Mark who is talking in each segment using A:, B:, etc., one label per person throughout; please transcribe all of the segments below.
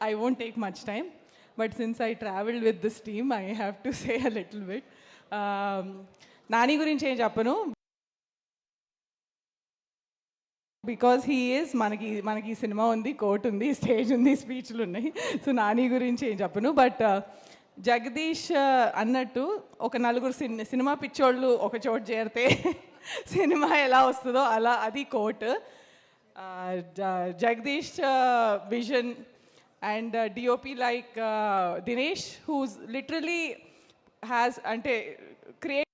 A: I won't take much time, but since I traveled with this team, I have to say a little bit. Nani gurinchi em cheppanu, because he is మనకి cinema ఉంది, coat ఉంది, stage ఉంది, స్పీచ్లు ఉన్నాయి. So Nani గురించి ఏం చెప్పను. But Jagadish అన్నట్టు ఒక నలుగురు సినిమా పిచ్చోళ్ళు ఒక చోటు చేరితే సినిమా ఎలా వస్తుందో అలా అది quote. Jagadish vision and DOP like Dinesh, who's literally has అంటే create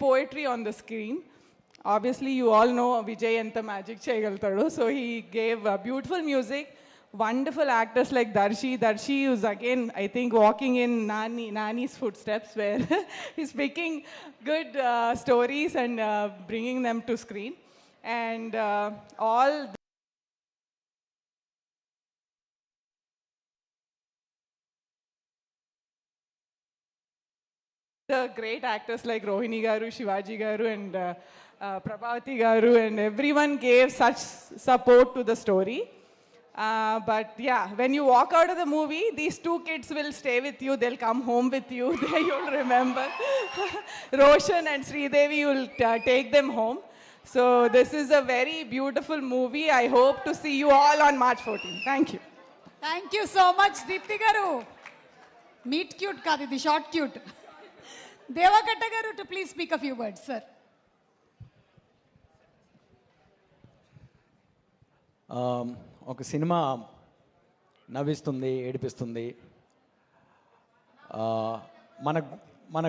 A: poetry on the screen. Obviously, you all know Vijay enta magic cheyagaltadu. So he gave beautiful music, wonderful actors like Darshi. Darshi is again, I think, walking in Nani's footsteps, where he's picking good stories and bringing them to screen. And all the great actors like Rohini Garu, Shivaji Garu, and Prabhavati Garu, and everyone gave such support to the story. But yeah, when you walk out of the movie, these two kids will stay with you. They'll come home with you. You'll remember. Roshan and Sridevi, you'll take them home. So this is a very beautiful movie. I hope to see you all on March 14. Thank you.
B: Thank you so much, Deepthi Garu. Meet cute kaadu, the short cute. Devakatta Garu to please speak a few words, sir.
C: ఒక cinema నవ్విస్తుంది, ఏడిపిస్తుంది. మన మన